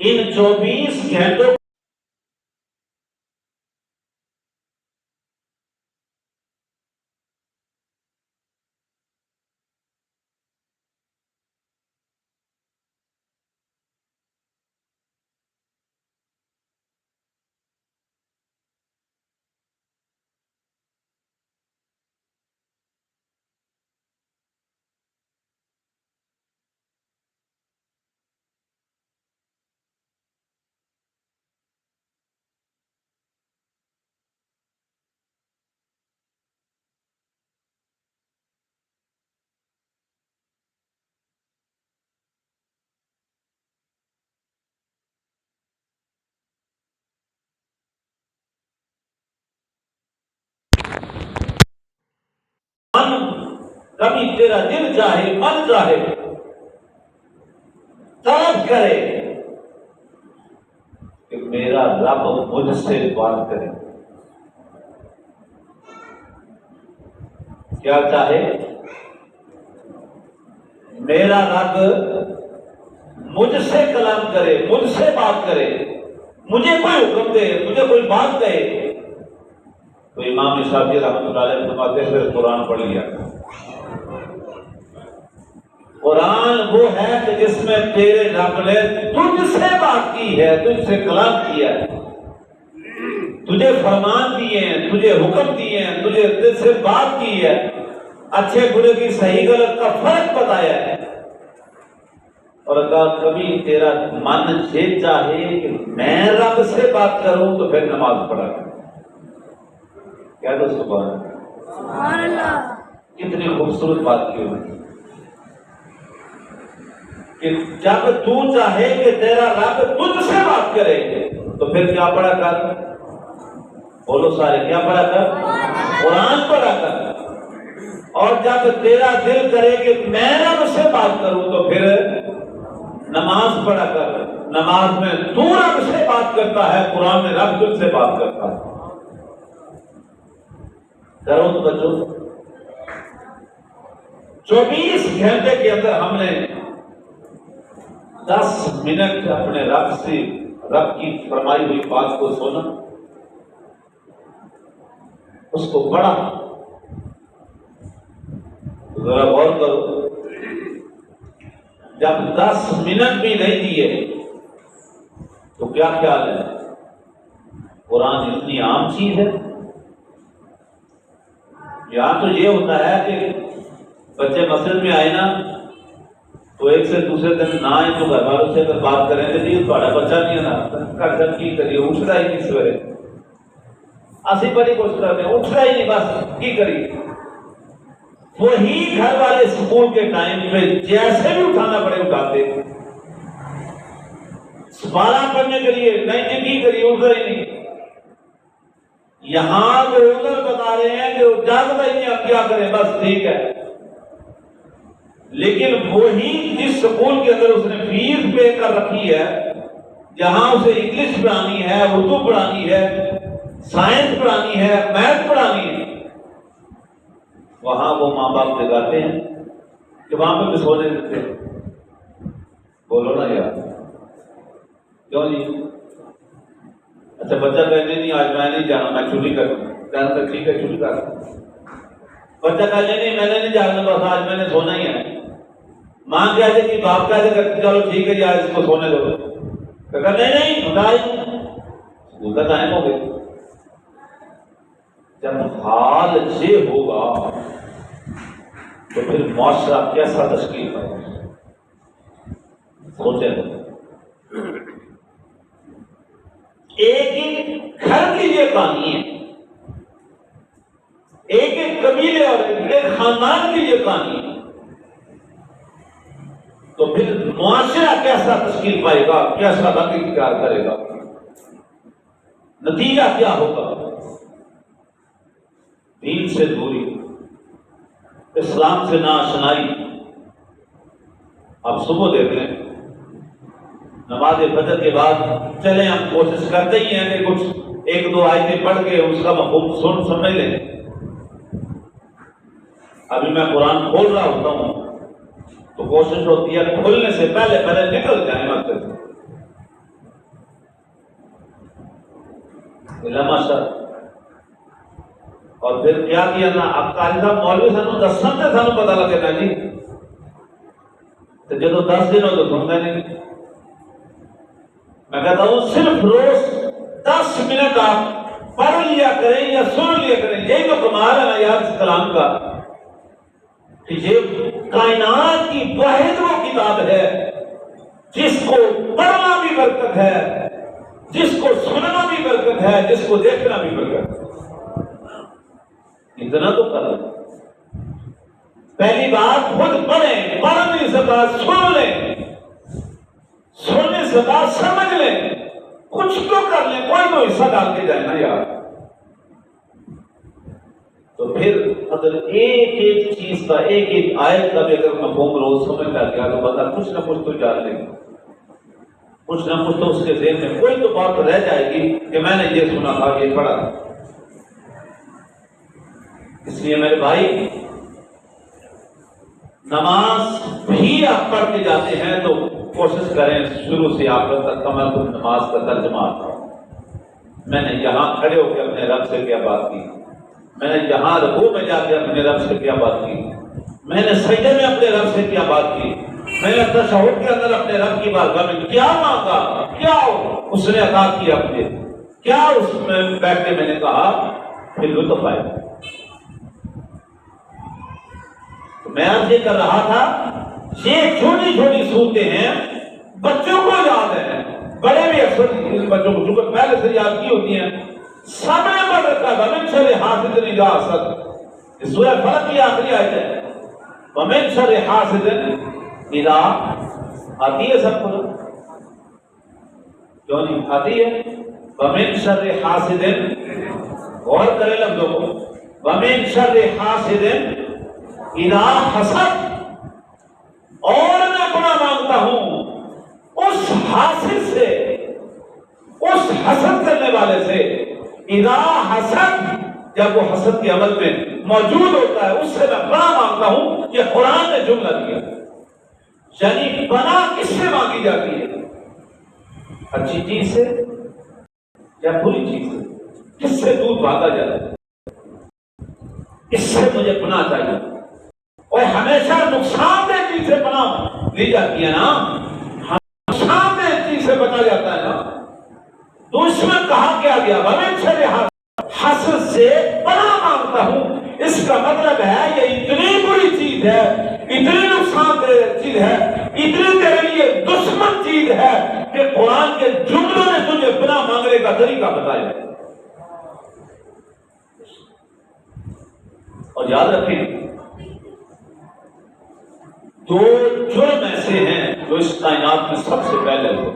ان 24 گھنٹوں کبھی تیرا دل چاہے من چاہے طلب کرے کہ میرا رب مجھ سے بات کرے. کیا چاہے؟ میرا رب مجھ سے کلام کرے، مجھ سے بات کرے، مجھے کوئی حکم دے، مجھے کوئی بات کہے. تو امام شافعی رحمۃ اللہ علیہ فرماتے ہیں پھر قرآن پڑھ لیا. قرآن وہ ہے کہ جس میں تیرے رب نے تجھ سے بات کی ہے، تجھ سے کلام کیا ہے، تجھے فرمان دیے ہیں، تجھے حکم دیے ہیں، تجھے دل سے بات کی ہے، اچھے برے کی صحیح غلط کا فرق بتایا ہے. اور اگر کبھی تیرا من یہ چاہے کہ میں رب سے بات کروں تو پھر نماز پڑھا کر. کیا تو سبحان اللہ، کتنی خوبصورت بات کی ہوئی کہ جب تو چاہے کہ تیرا رب تجھ سے بات کرے تو پھر کیا پڑھا کر؟ بولو سارے، کیا پڑھا کر؟ قرآن پڑھا کر. اور جب تیرا دل کرے کہ میں رب سے بات کروں تو پھر نماز پڑھا کر. نماز میں تو رب سے بات کرتا ہے، قرآن میں رب تجھ سے بات کرتا ہے. کرو تو بچو. 24 گھنٹے کے اندر ہم نے 10 منٹ اپنے رب سے، رب کی فرمائی ہوئی بات کو سنا، اس کو پڑھا. ذرا غور کرو، جب 10 منٹ بھی نہیں دیے تو کیا خیال ہے؟ قرآن اتنی عام چیز ہے. یہاں تو یہ ہوتا ہے کہ بچے مسجد میں آئے نا تو ایک سے دوسرے دن نہ آئے تو گھر والوں سے اگر بات کریں کہ جی تھوڑا بچہ نہیں ہے نا کی کریے، اٹھتا ہی نہیں سویرے. اسی بڑی کوشش کرتے ہیں، اٹھتا ہی نہیں، بس کی کریے. وہی گھر والے سکول کے ٹائم پہ جیسے بھی اٹھانا پڑے اٹھاتے، سپارہ پڑھنے کے لیے نہیں جی کی کریے، اٹھتا ہی نہیں. یہاں وہ ادھر بتا رہے ہیں کہ جاگتا ہی نہیں، اب کیا کریں، بس ٹھیک ہے. لیکن وہی جس سکول کے اندر اس نے فیس پے کر رکھی ہے، جہاں اسے انگلش پڑھانی ہے، اردو پڑھانی ہے، سائنس پڑھانی ہے، میتھ پڑھانی ہے، وہاں وہ ماں باپ جگاتے ہیں کہ وہاں پہ بھی سونے دیتے ہیں. بولو نا یار، کیوں جی؟ اچھا بچہ کہتے نہیں آج میں نہیں جانا، میں چھٹی کروں. کہنا ٹھیک ہے چھٹی کر. بچہ کہتے نہیں میں نے نہیں جانا، بس آج میں نے سونا ہی ہے. ماں کہتے کہ باپ کہتے کہ چلو ٹھیک ہے جی آج اس کو سونے دو. کہا نہیں اسکول کا ٹائم ہو گیا. جب حال یہ ہوگا تو پھر معاشرہ کیسا تشکیل کرے؟ سوچیں. ایک ایک گھر کی یہ کہانی ہے، ایک ایک قبیلے اور ایک خاندان کی یہ کہانی ہے. تو پھر معاشرہ کیسا تشکیل پائے گا، کیسا رنگ اختیار کرے گا، نتیجہ کیا ہوگا؟ دین سے دوری، اسلام سے ناآشنائی. آپ صبح دیکھ لیں نماز فجر کے بعد چلیں ہم کوشش کرتے ہی ہیں کہ کچھ ایک دو آیتیں پڑھ کے اس کا مفہوم سمجھ لیں. ابھی میں قرآن کھول رہا ہوتا ہوں تو کوشش ہوتی ہے کھولنے سے پہلے نکل جائیں مسجد سے. علامہ شاہ اور پھر کیا کیا نا اب قاری صاحب مولوی سانو دسن تے سانو پتہ لگے نا جی تو جدو 10 دن ہو تو سنتے نہیں. میں کہتا ہوں صرف روز 10 منٹ آپ پڑھ لیا کریں یا سن لیا کریں. یہی تو کمال ہے نا یار اس کلام کا کہ یہ کائنات کی واحد وہ کتاب ہے جس کو پڑھنا بھی برکت ہے, جس کو سننا بھی برکت ہے, جس کو دیکھنا بھی برکت ہے. اتنا تو کر لیں. پہلی بات خود پڑھیں, پڑھنے سے بات سن لیں, سننے سے بات سمجھ لیں, کچھ تو کر لیں, کوئی تو حصہ ڈال کے جائے نا یار. تو پھر اگر ایک ایک چیز کا ایک ایک آیت کا بھی اگر مفہوم روز سمجھ میں آ گیا تو بندہ کچھ نہ کچھ تو جان لے گا, کچھ نہ کچھ تو اس کے ذہن میں کوئی تو بات رہ جائے گی کہ میں نے یہ سنا تھا, یہ پڑھا تھا. اس لیے میرے بھائی نماز بھی آپ پڑھ کے جاتے ہیں تو کوشش کریں شروع سے آخر تک کم از کم نماز کا ترجمہ آتا ہو. میں نے یہاں کھڑے ہو کے اپنے رب سے کیا بات کی, میں نے یہاں رکوع میں جا کے اپنے رب سے کیا بات کی, میں نے سجدے میں اپنے رب سے کیا بات کی, میں نے تشہد کے اندر اپنے رب کی بارگاہ میں کیا مانگا, کیا اس نے عطا کیا مجھے, کیا اس میں بیٹھ کے میں نے کہا, پھر لطف آئے. میں آپ یہ کر رہا تھا یہ چھوٹی چھوٹی صورتیں ہیں بچوں کو یاد ہیں, بڑے بھی اکثر بچوں کو چونکہ پہلے سے یاد کی ہوتی ہیں. سب نے پڑھ رکھا ہے وَمِن شَرِّ حَاسِدٍ إِذَا حَسَدَ, یہ سورہ فلق کی آخری آیت ہے. وَمِن شَرِّ حَاسِدٍ إِذَا آتی ہے سب کو, کیوں نہیں آتی ہے؟ وَمِن شَرِّ حَاسِدٍ, غور کرے لفظوں کو, وَمِن شَرِّ حَاسِدٍ اذا حسد, اور میں پناہ مانگتا ہوں اس حاسد سے, اس حسد کرنے والے سے. اذا حسد, جب وہ حسد کے عمل میں موجود ہوتا ہے اس سے میں پناہ مانگتا ہوں. یہ قرآن نے جملہ دیا, یعنی پناہ کس سے مانگی جاتی ہے؟ اچھی چیز سے یا بری چیز سے؟ کس سے دور بھاگا جاتا ہے؟ اس سے مجھے پناہ چاہیے. اور ہمیشہ نقصان دہ چیز سے پناہ لی جاتی ہے نا, نقصان دہ چیز سے بچا جاتا ہے نا. تو اس میں کہا کیا گیا وَمِن شَرِّ حَاسِدٍ سے پناہ مانگتا ہوں. اس کا مطلب ہے یہ اتنی بری چیز ہے, اتنی نقصان دہ چیز ہے, اتنی تیرے لیے دشمن چیز ہے کہ قرآن کے جملوں نے تجھے پناہ مانگنے کا طریقہ بتایا. اور یاد رکھیں دو جرم ایسے ہیں جو اس کائنات میں سب سے پہلے ہوئے,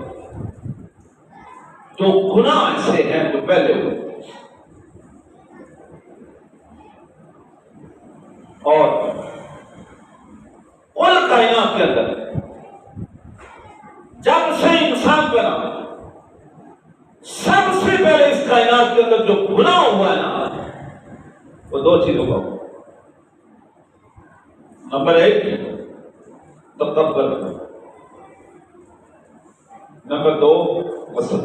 دو گناہ ایسے ہیں جو پہلے ہوئے. اور کل کائنات کے اندر جب سے انسان بنا سب سے پہلے اس کائنات کے اندر جو گناہ ہوا ہے نا وہ دو چیزوں کا ہوا. نمبر 1 تکبر, نمبر 2 حسد.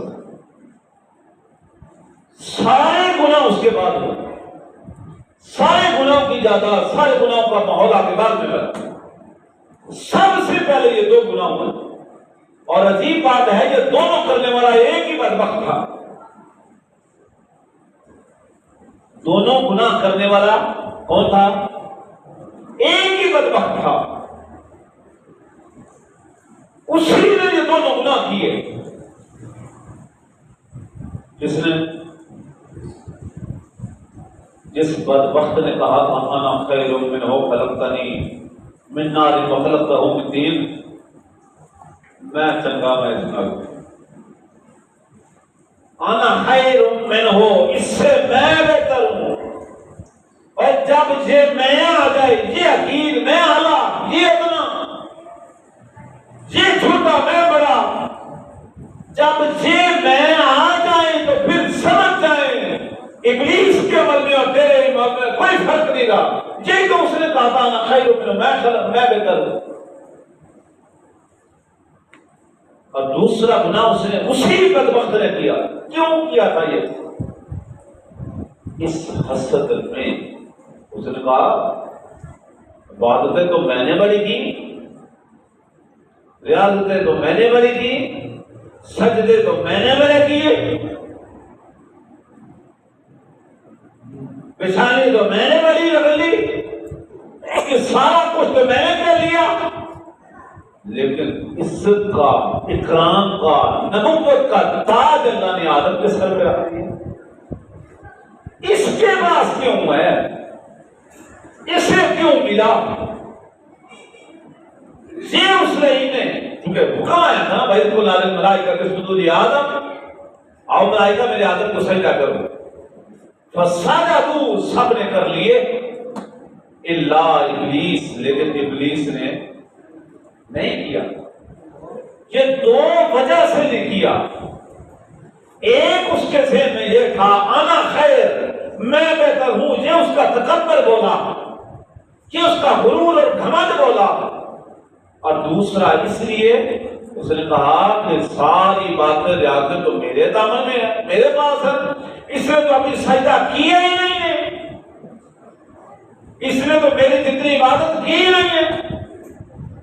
سارے گناہ اس کے بعد ہوئے, سارے گناہوں کی جائیداد, سارے گناہوں کا ماحول آگے بعد میں بنا. سب سے پہلے یہ دو گناہ ہوئے. اور عجیب بات ہے یہ دونوں کرنے والا ایک ہی بدبخت تھا. دونوں گناہ کرنے والا کون تھا؟ ایک ہی بدبخت تھا. اسی نے یہ دونوں گناہ کیے. جس بدبخت نے کہا تھا انا خیر منہ خلقتنی من نار وخلقتہ من طین, میں چنگا میں اس نار, انا خیر منہ, اس سے میں بہتر ہوں. اور جب یہ میں آ جائے, یہ حقیر میں اعلیٰ, یہ ادنا, یہ چھوٹا میں بڑا, جب یہ میں آ جائے تو پھر سمجھ جائیں ابلیس کے عمل میں اور تیرے عمل میں کوئی فرق نہیں رہا. یہ تو اس نے کہا تھا نا خیر منہ, میں بہتر ہوں. اور دوسرا گناہ اس نے اسی بدبخت نے کیا. کیوں کیا تھا یہ؟ اس حسد میں اس نے کہا عبادتیں تو میں نے بڑی کی، ریاضتیں تو میں نے بڑی کی، سجدے تو میں نے بڑے کیے، بچھانی تو میں نے بڑی رکھ لی، کہ سارا کچھ تو میں نے کر لیا، لیکن عزت کا، اکرام کا، نبوت کا تاج اللہ نے آدم کے سر پہ رکھ دیا۔ اس کے پاس کیوں ہے؟ اسے کیوں ملا؟ یہ اس لئی نے کیونکہ حکم آیا تھا بھائی کو لال ملائکہ کے سجود آدم، آؤ ملائکہ میرے آدم کو سجدہ کرو، فسجدوا سب نے کر لیے الا ابلیس، لیکن ابلیس نے نہیں کیا۔ یہ دو وجہ سے نہیں کیا۔ ایک اس کے ذہن میں یہ تھا انا خیر، میں بہتر ہوں، یہ اس کا تکبر بولا، یہ اس کا غرور اور گھمنڈ بولا، اور دوسرا اس لیے اس نے کہا کہ ساری باتیں ریاضت تو میرے دامن میں ہے، میرے پاس ہے، اس نے تو ابھی سجدہ کیا ہی نہیں ہے، اس نے تو میری جتنی عبادت کی ہی نہیں ہے،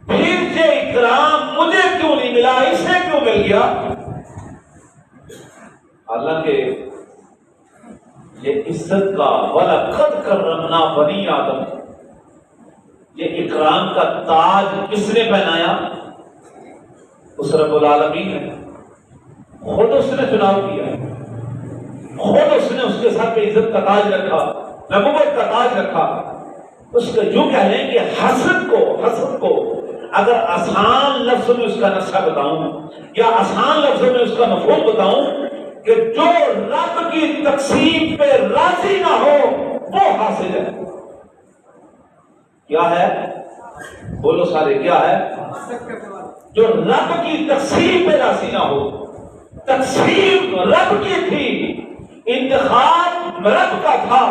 پھر یہ اکرام مجھے کیوں نہیں ملا، اسے کیوں مل گیا؟ حالانکہ یہ عزت کا وَلَقَدْ كَرَّمْنَا بَنِي آدم، یہ اکرام کا تاج کس نے پہنایا؟ اس رب العالمین نے، خود اس نے چناؤ کیا، خود اس نے اس کے سر پہ عزت کا تاج رکھا، نبوت کا تاج رکھا۔ اس کو جو کہہ رہے ہیں کہ حسد کو اگر آسان لفظوں میں اس کا نقشہ بتاؤں یا آسان لفظوں میں اس کا مفہوم بتاؤں کہ جو رب کی تقسیم پہ راضی نہ ہو وہ حاصل ہے۔ کیا ہے؟ بولو سارے، کیا ہے؟ جو رب کی تقسیم پہ راضی نہ ہو۔ تقسیم رب کی تھی، انتخاب رب کا تھا،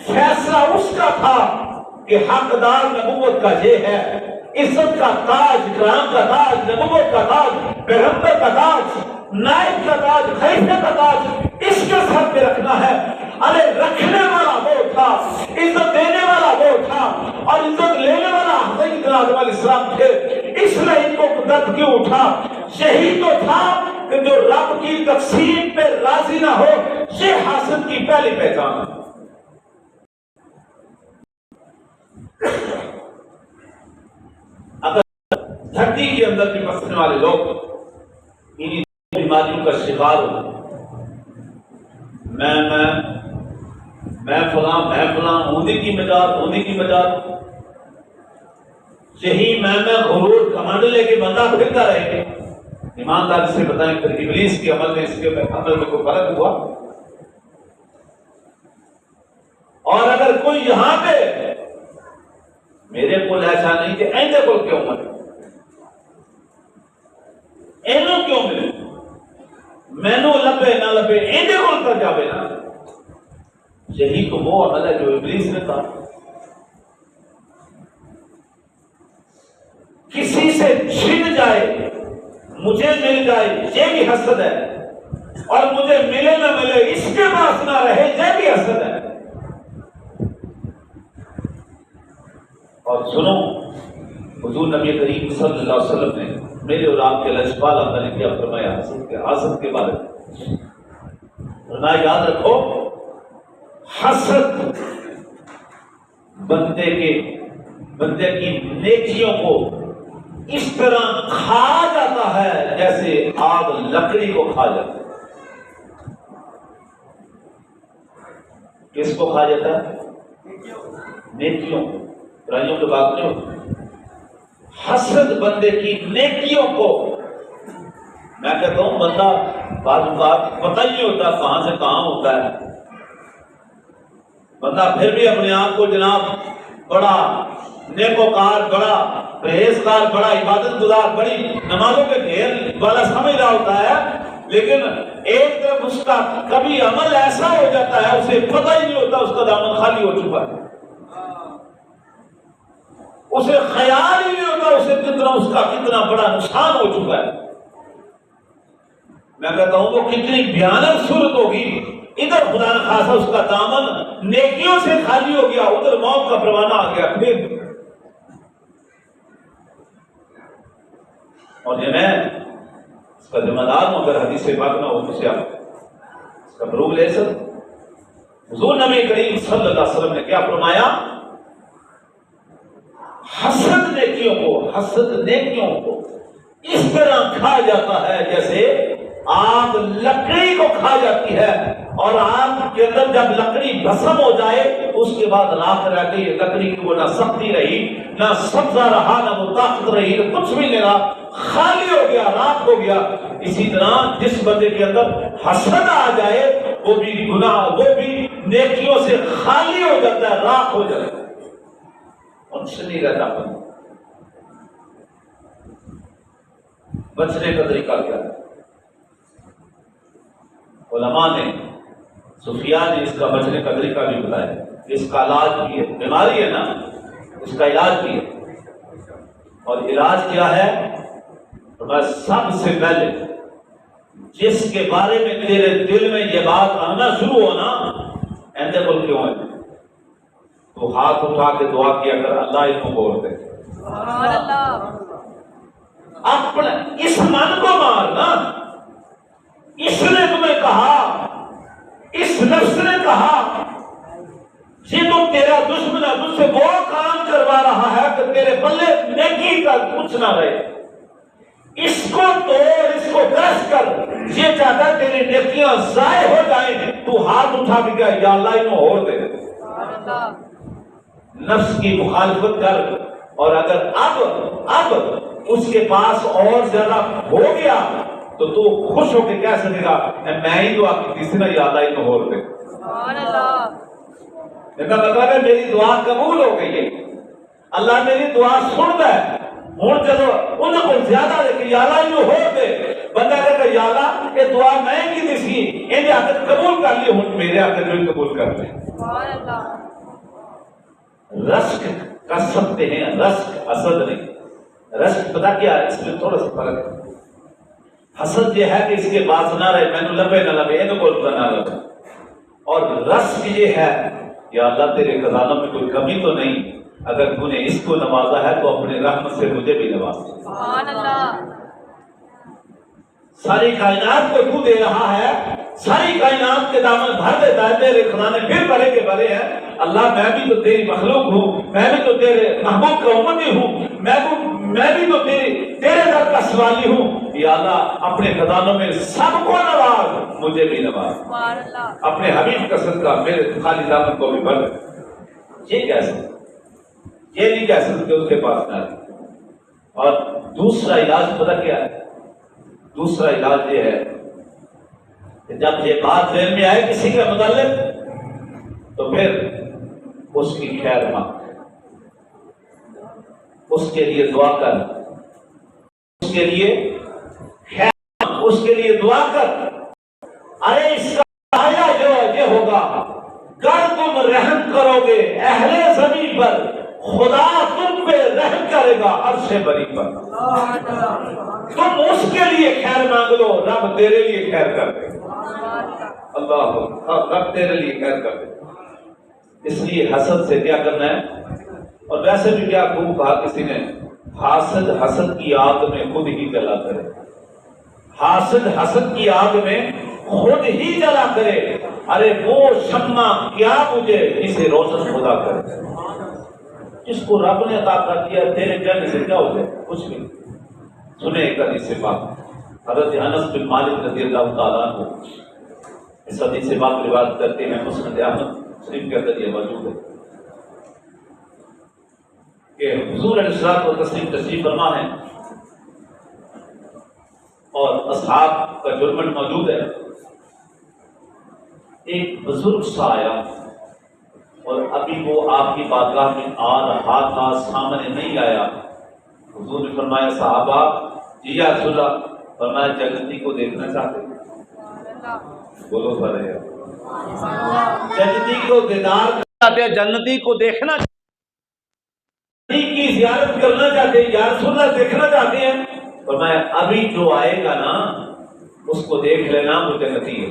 فیصلہ اس کا تھا کہ حقدار نبوت کا یہ ہے، عزت کا تاج، اکرام کا تاج، نبوت کا تاج، پیغمبر کا تاج، نائب کا تاج، خلیفہ کا تاج اس کے سر پہ رکھنا ہے۔ ارے رکھنے والا وہ تھا، عزت دینے والا وہ تھا، اور عزت لینے والا حضرت آدم علیہ السلام تھے، اس لیے ان کو درد کیوں اٹھا؟ یہی تو تھا کہ جو رب کی تقسیم پہ راضی نہ ہو یہ حاسد کی پہلی پہچان ہے۔ اگر دھرتی کے اندر بھی بسنے والے لوگ انہی بیماریوں کا شکار ہو، میں فلاں ہونے کی مجال یہی میں غرور کمانڈ لے کے بندہ پھرتا رہے گا۔ ایمانداری سے بتائیں پھر ابلیس کے عمل میں اس کے عمل میں کوئی فرق ہوا؟ اور اگر کوئی یہاں پہ میرے کو ایسا نہیں کہ ایندے کو کیوں ملے، اینو کیوں ملے، مینو لبے نہ لبے ایندے کو کر جاوے نا، یہی تو وہ عمل ہے جو ابلیس نے کہا۔ کسی سے چھن جائے مجھے مل جائے یہ بھی حسد ہے، اور مجھے ملے نہ ملے اس کے پاس نہ رہے یہ بھی حسد ہے۔ اور سنو، حضور نبی کریم صلی اللہ علیہ وسلم نے میرے اور آپ کے لجپال اللہ نے کیا فرمایا حسد کے بارے میں؟ فرمایا یاد رکھو، حسد بندے کی نیکیوں کو اس طرح کھا جاتا ہے جیسے آگ لکڑی کو کھا جاتا ہے۔ کس کو کھا جاتا ہے؟ نیکیوں، برائیوں کی بات نہیں ہوتی۔ حسد بندے کی نیکیوں کو، میں کہتا ہوں بندہ بعض اوقات پتہ ہی نہیں ہوتا کہاں سے کہاں ہوتا ہے، بندہ پھر بھی اپنے آپ کو جناب بڑا نیکوکار، بڑا پرہیزگار، بڑا عبادت گزار، بڑی نمازوں کے ڈھیر والا سمجھ رہا ہوتا ہے، لیکن ایک طرف اس کا کبھی عمل ایسا ہو جاتا ہے اسے پتہ ہی نہیں ہوتا اس کا دامن خالی ہو چکا ہے، اسے خیال ہی نہیں ہوتا اس کا کتنا بڑا نقصان ہو چکا ہے۔ میں کہتا ہوں وہ کتنی بھیانک صورت ہوگی ادھر خدا نہ خاصا اس کا دامن نیکیوں سے خالی ہو گیا، ادھر موت کا پروانہ آ گیا پھر. اور یہ میں اس کا ذمہ دار ہوں، اگر حدیث پاک نہ ہو تو آپ اس کا پروف لے سکتے. حضور نبی کریم صلی اللہ علیہ وسلم نے کیا فرمایا؟ حسد نیکیوں کو اس طرح کھا جاتا ہے جیسے آگ لکڑی کو کھا جاتی ہے، اور آگ کے اندر جب لکڑی بھسم ہو جائے اس کے بعد راکھ رہ گئی، لکڑی کی وہ نہ سختی رہی، نہ سبزہ رہا، نہ وہ طاقت رہی، کچھ بھی نہیں رہا، خالی ہو گیا، راکھ ہو گیا. اسی طرح جس بندے کے اندر حسد آ جائے وہ بھی گناہ، وہ بھی نیکیوں سے خالی ہو جاتا ہے، راکھ ہو جاتا ہے، کچھ نہیں رہتا. بچنے کا طریقہ کیا ہے؟ علماء نے، سفیان نے اس کا بچنے کا طریقہ بھی بتایا. اس کا علاج بھی ہے، بیماری ہے نا، اس کا علاج بھی ہے. اور علاج کیا ہے؟ بس سب سے پہلے جس کے بارے میں تیرے دل میں یہ بات آنا شروع ہونا ایندے بول کیوں ہے، تو ہاتھ اٹھا کے دعا کیا کر، اللہ ان کو بول دے. اپنے اس من کو مارنا. اس نے تمہیں کہا، اس نفس نے کہا یہ تو تیرا دشمن ہے، تجھ سے وہ کام کروا رہا ہے کہ تیرے بلے نیکی کا کچھ نہ رہے. اس کو توڑ، اس کو گرس کر، یہ چاہتا ہے تیری نیکیاں ضائع ہو جائیں، تو ہاتھ اٹھا کے کہا یا اللہ انہوں اور دے. نفس کی مخالفت کر، اور اگر اب اس کے پاس اور زیادہ ہو گیا تو تو خوش ہو کے کہہ سکے گا میں ہی دعا کی کسی نے یاد آئی تو اور دے. مطلب ہے میری دعا قبول ہو گئی ہے، اللہ میری دعا سنتا ہے. ہوں چلو ان کو زیادہ دے کہ یا اللہ انہوں ہو دے. بندہ کہتا ہے یا اللہ یہ دعا میں کی دی سی، انہیں آخر قبول کر لی، ہوں میرے آخر بھی قبول کر لیں. رزق کر سکتے ہیں، رزق حسد نہیں. رزق پتا کیا ہے؟ اس میں تھوڑا سا فرق ہے. حسد یہ ہے کہ اس کے پاس نہ رہے، میں نے لبے نہ لبے، یہ بولتا نہ لبے. اور رزق یہ ہے یا اللہ تیرے خزانوں میں کوئی کمی تو نہیں، اگر تو نے اس کو نوازا ہے تو اپنے رحمت سے مجھے بھی نواز. سبحان اللہ. ساری کائنات کو تو دے رہا ہے، ساری کائنات کے دامن بھر دیتا ہے، تیرے خزانے پھر بڑے کے بڑے ہیں. اللہ میں بھی تو تیری مخلوق ہوں، میں بھی تو تیرے محبوب کا امتی ہوں، میں بھی تو تیرے در کا سوالی ہوں. یا اللہ اپنے خزانوں میں سب کو نواز، مجھے بھی نواز. اپنے حبیب کا صدقہ میرے خالی دامن کو بھی بھر. یہ کہہ سکتے، یہ نہیں کہہ سکتے اس کے پاس نہ. اور دوسرا علاج پتہ کیا ہے؟ دوسرا علاج یہ ہے کہ جب یہ بات ذہن میں آئے کسی کے متعلق تو پھر اس کی خیر مانگ، اس کے لیے دعا کر، اس کے لیے خیر مانگ، اس کے لیے دعا کر. ارے اس کا جو یہ ہوگا، گر تم رحم کرو گے اہل زمین پر، خدا تم پہ رحم کرے گا عرش بری پر. تم اس کے لیے خیر مانگ لو، رب تیرے لیے خیر کر دے. اللہ رب تیرے لیے خیر کر دے. اس لیے حسد سے کیا کرنا ہے؟ اور ویسے بھی کیا خوب کہا کسی نے، حسد کی آگ میں خود ہی جلا کرے. حسد کی آگ میں خود ہی جلا کرے. ارے وہ شمع کیا مجھے اسے روشن خدا کرے. جس کو رب نے عطا کر دیا تیرے کہنے سے کیا ہو جائے؟ کچھ نہیں. سنیں ایک حدیث سے بات، حضرت انس بن مالک رضی اللہ تعالیٰ عنہ اس حدیث سے بات روایت کرتے ہیں، مسند احمد شریف کے اندر یہ موجود ہے کہ حضور علیہ الصلوۃ والتسلیم تشریف فرما ہے اور اصحاب کا جرمن موجود ہے. ایک بزرگ سا آیا اور ابھی وہ آپ کی بارگاہ میں آ رہا تھا، سامنے نہیں آیا. حضور نے فرمایا صحابہ جی یا رسول اللہ، فرمایا جنتی کو دیکھنا چاہتے ہیں؟ بولو بھائی، جنتی کو دیدار چاہتے ہیں، جنتی کو دیکھنا چاہتے ہیں، کی زیارت کرنا چاہتے ہیں، یا رسول اللہ دیکھنا چاہتے ہیں؟ فرمایا ابھی جو آئے گا نا اس کو دیکھ لینا، وہ جنتی ہے.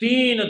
3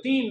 3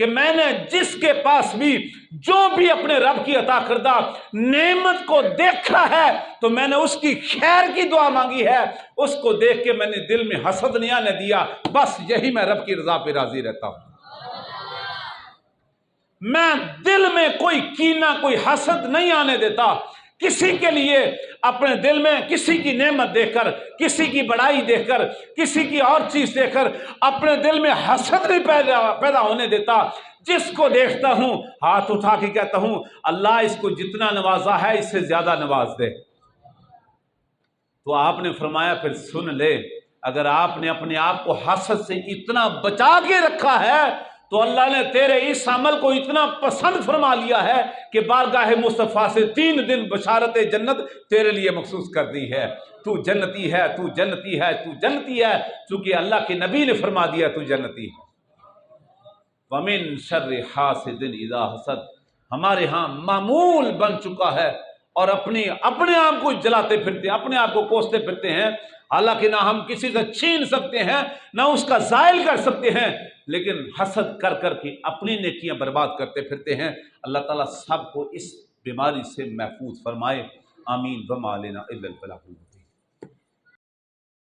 کہ میں نے جس کے پاس بھی جو بھی اپنے رب کی عطا کردہ نعمت کو دیکھا ہے تو میں نے اس کی خیر کی دعا مانگی ہے، اس کو دیکھ کے میں نے دل میں حسد نہیں آنے دیا، بس یہی میں رب کی رضا پہ راضی رہتا ہوں۔ میں دل میں کوئی کینہ کوئی حسد نہیں آنے دیتا کسی کے لیے۔ اپنے دل میں کسی کی نعمت دیکھ کر، کسی کی بڑائی دیکھ کر، کسی کی اور چیز دیکھ کر اپنے دل میں حسد نہیں پیدا ہونے دیتا۔ جس کو دیکھتا ہوں ہاتھ اٹھا کے کہتا ہوں اللہ اس کو جتنا نوازا ہے اس سے زیادہ نواز دے۔ تو آپ نے فرمایا پھر سن لے، اگر آپ نے اپنے آپ کو حسد سے اتنا بچا کے رکھا ہے تو اللہ نے تیرے اس عمل کو اتنا پسند فرما لیا ہے کہ بارگاہ مصطفیٰ سے 3 دن بشارت جنت تیرے لیے مخصوص کر دی ہے۔ تو جنتی ہے، تو جنتی ہے، تو جنتی ہے، چونکہ اللہ کے نبی نے فرما دیا تو جنتی ہے۔ وَمِن شَرِّ حَاسِدٍ إِذَا حَسَدَ ہمارے ہاں معمول بن چکا ہے، اور اپنے آپ کو جلاتے پھرتے ہیں، اپنے آپ کو کوستے پھرتے ہیں، حالانکہ نہ ہم کسی سے چھین سکتے ہیں نہ اس کا زائل کر سکتے ہیں، لیکن حسد کر کر کے اپنی نیکیاں برباد کرتے پھرتے ہیں۔ اللہ تعالیٰ سب کو اس بیماری سے محفوظ فرمائے، آمین۔ وما علینا الا البلاغ۔